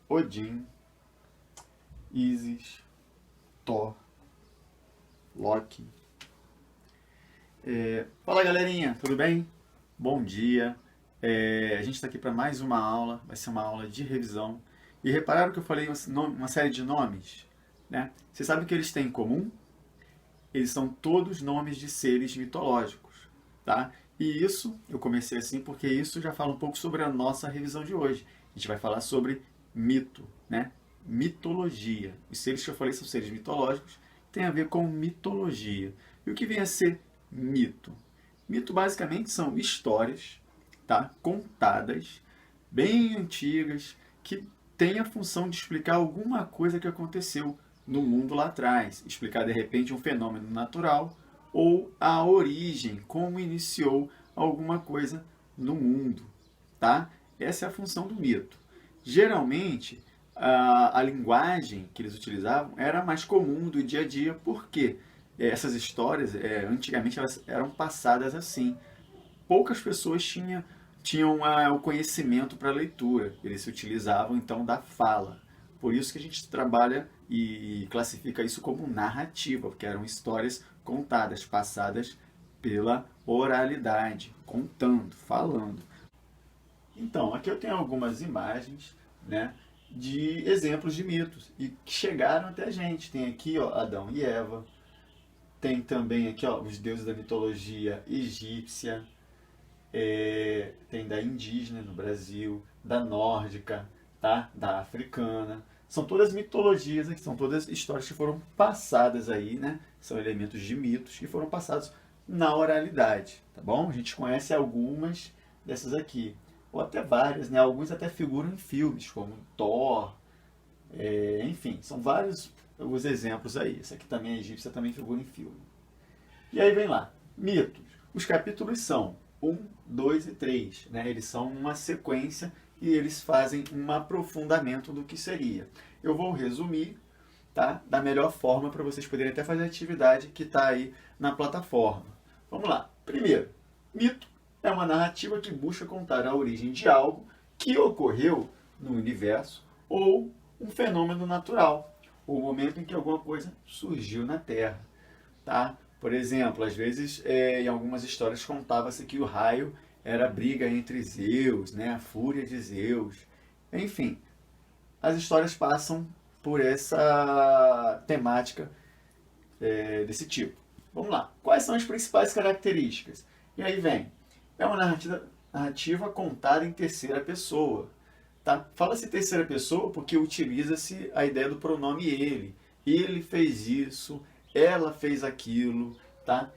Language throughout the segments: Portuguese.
Odin, Isis, Thor, Loki. Fala galerinha, tudo bem? Bom dia. A gente está aqui para mais uma aula, vai ser uma aula de revisão. E repararam que eu falei uma série de nomes? Né? Você sabe o que eles têm em comum? Eles são todos nomes de seres mitológicos. Tá? E isso, eu comecei assim porque isso já fala um pouco sobre a nossa revisão de hoje. A gente vai falar sobre mito, né? Mitologia. Os seres que eu falei são seres mitológicos, tem a ver com mitologia. E o que vem a ser mito? Mito basicamente são histórias, tá? Contadas, bem antigas, que têm a função de explicar alguma coisa que aconteceu no mundo lá atrás, explicar de repente um fenômeno natural ou a origem, como iniciou alguma coisa no mundo, tá? Essa é a função do mito. Geralmente, a linguagem que eles utilizavam era mais comum do dia a dia, porque essas histórias, antigamente, elas eram passadas assim. Poucas pessoas tinham o conhecimento para a leitura. Eles se utilizavam, então, da fala. Por isso que a gente trabalha e classifica isso como narrativa, porque eram histórias contadas, passadas pela oralidade, contando, falando. Então, aqui eu tenho algumas imagens, né, de exemplos de mitos e que chegaram até a gente. Tem aqui, ó, Adão e Eva. Tem também aqui, ó, os deuses da mitologia egípcia. Tem da indígena no Brasil, da nórdica, tá? Da africana. São todas mitologias aqui, são todas histórias que foram passadas aí, né? São elementos de mitos que foram passados na oralidade, tá bom? A gente conhece algumas dessas aqui, ou até várias, né? Alguns até figuram em filmes, como Thor, enfim, são vários os exemplos aí. Essa aqui também é egípcia, também figura em filme. E aí vem lá, mitos. Os capítulos são 1, 2 e 3. Né? Eles são uma sequência e eles fazem um aprofundamento do que seria. Eu vou resumir, tá? Da melhor forma para vocês poderem até fazer a atividade que está aí na plataforma. Vamos lá. Primeiro, mito é uma narrativa que busca contar a origem de algo que ocorreu no universo ou um fenômeno natural, ou o momento em que alguma coisa surgiu na Terra. Tá? Por exemplo, às vezes em algumas histórias contava-se que o raio era a briga entre Zeus, né, a fúria de Zeus. Enfim, as histórias passam por essa temática desse tipo. Vamos lá. Quais são as principais características? E aí vem. É uma narrativa contada em terceira pessoa. Tá? Fala-se terceira pessoa porque utiliza-se a ideia do pronome ele. Ele fez isso, ela fez aquilo, tá?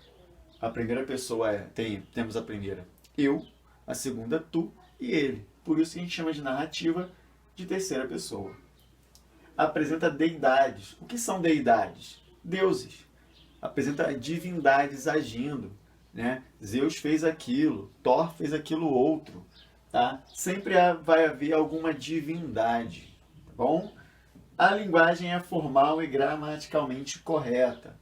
A primeira pessoa temos a primeira eu, a segunda tu e ele. Por isso que a gente chama de narrativa de terceira pessoa. Apresenta deidades. O que são deidades? Deuses. Apresenta divindades agindo. Né? Zeus fez aquilo, Thor fez aquilo outro. Tá? Sempre vai haver alguma divindade. Tá bom? A linguagem é formal e gramaticalmente correta.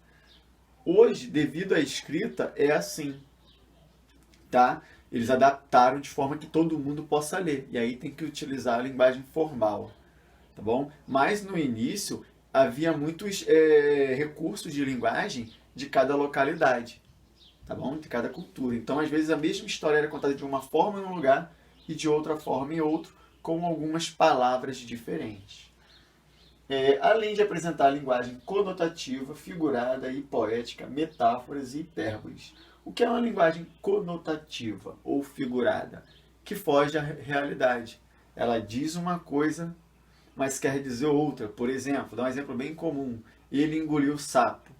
Hoje, devido à escrita, é assim. Tá? Eles adaptaram de forma que todo mundo possa ler. E aí tem que utilizar a linguagem formal. Tá bom? Mas no início havia muitos recursos de linguagem de cada localidade. Tá bom? De cada cultura. Então, às vezes, a mesma história era contada de uma forma em um lugar e de outra forma em outro, com algumas palavras diferentes. Além de apresentar a linguagem conotativa, figurada e poética, metáforas e hipérboles. O que é uma linguagem conotativa ou figurada? Que foge à realidade. Ela diz uma coisa, mas quer dizer outra. Por exemplo, dá um exemplo bem comum. Ele engoliu o sapo.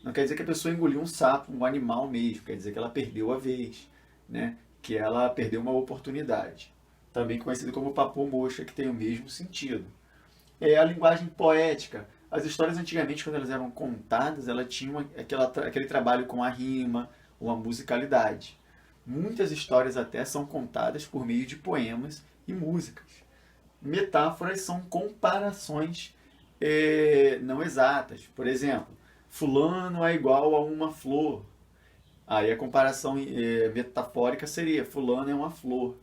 Não quer dizer que a pessoa engoliu um sapo, um animal mesmo. Quer dizer que ela perdeu a vez. Né? Que ela perdeu uma oportunidade. Também conhecido como papo mosca, que tem o mesmo sentido. A linguagem poética. As histórias antigamente, quando elas eram contadas, elas tinham aquele trabalho com a rima, ou a musicalidade. Muitas histórias até são contadas por meio de poemas e músicas. Metáforas são comparações não exatas. Por exemplo, fulano é igual a uma flor. Aí a comparação metafórica seria fulano é uma flor.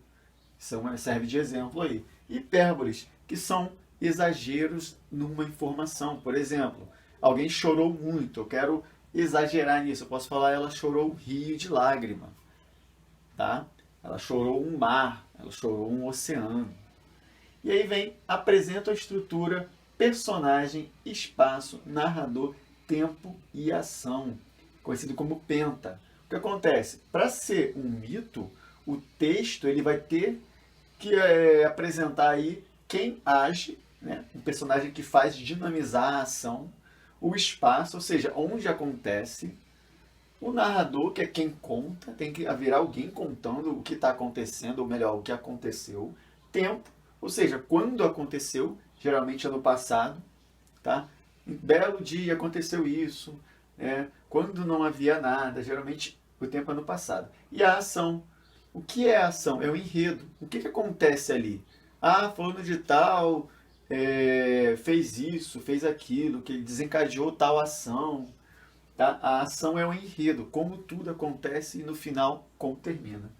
serve de exemplo aí. Hipérboles, que são exageros numa informação. Por exemplo, alguém chorou muito, eu quero exagerar nisso. Eu posso falar, ela chorou um rio de lágrima, tá? Ela chorou um mar, ela chorou um oceano. E aí vem, apresenta a estrutura, personagem, espaço, narrador, tempo e ação, conhecido como penta. O que acontece? Para ser um mito, o texto ele vai ter que apresentar aí quem age, né? Um personagem que faz dinamizar a ação, o espaço, ou seja, onde acontece, o narrador, que é quem conta, tem que haver alguém contando o que está acontecendo, ou melhor, o que aconteceu, tempo, ou seja, quando aconteceu, geralmente é no passado, tá? Um belo dia aconteceu isso, né? Quando não havia nada, geralmente o tempo é no passado. E a ação. O que é a ação? É o enredo. O que acontece ali? Ah, fulano de tal fez isso, fez aquilo, que ele desencadeou tal ação. Tá? A ação é o enredo, como tudo acontece e no final como termina.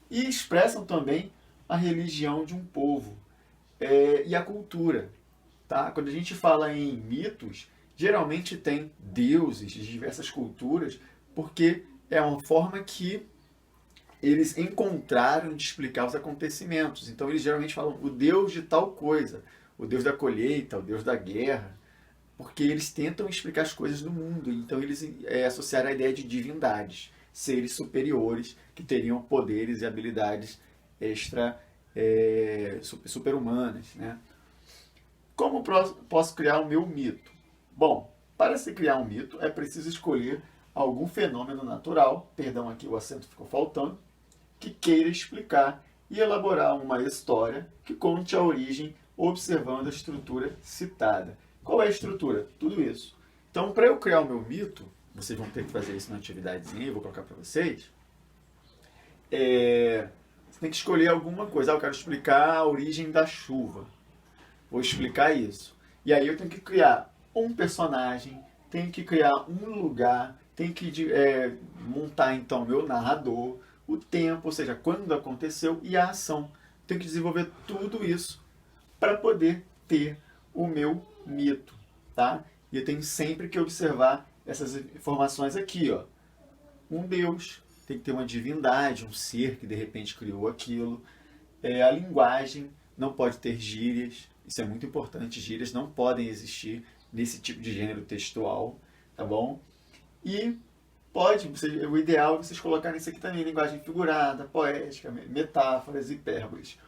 E expressam também a religião de um povo e a cultura. Tá? Quando a gente fala em mitos, geralmente tem deuses de diversas culturas, porque é uma forma que eles encontraram de explicar os acontecimentos. Então eles geralmente falam o deus de tal coisa, o deus da colheita, o deus da guerra, porque eles tentam explicar as coisas do mundo. Então eles associaram a ideia de divindades, seres superiores que teriam poderes e habilidades super-humanas. Né? Como posso criar o meu mito? Bom, para se criar um mito é preciso escolher algum fenômeno natural, perdão, aqui o acento ficou faltando, que queira explicar e elaborar uma história que conte a origem observando a estrutura citada. Qual é a estrutura? Tudo isso. Então, para eu criar o meu mito, vocês vão ter que fazer isso na atividadezinha, eu vou colocar para vocês. Você tem que escolher alguma coisa. Eu quero explicar a origem da chuva. Vou explicar isso. E aí eu tenho que criar um personagem, tenho que criar um lugar, tenho que montar então meu narrador, o tempo, ou seja, quando aconteceu, e a ação. Tenho que desenvolver tudo isso para poder ter o meu mito, tá? E eu tenho sempre que observar essas informações aqui, ó. Um deus, tem que ter uma divindade, um ser que de repente criou aquilo. A linguagem não pode ter gírias, isso é muito importante, gírias não podem existir nesse tipo de gênero textual, tá bom? E o ideal é vocês colocarem isso aqui também, linguagem figurada, poética, metáforas, hipérboles.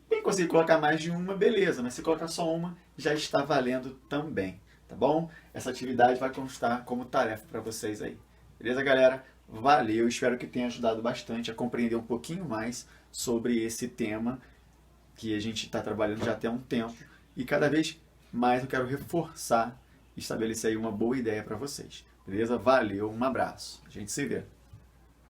Quem conseguir colocar mais de uma, beleza, mas se colocar só uma, já está valendo também, tá bom? Essa atividade vai constar como tarefa para vocês aí. Beleza, galera? Valeu, espero que tenha ajudado bastante a compreender um pouquinho mais sobre esse tema que a gente está trabalhando já tem um tempo e cada vez mais eu quero reforçar e estabelecer aí uma boa ideia para vocês. Beleza? Valeu, um abraço. A gente se vê.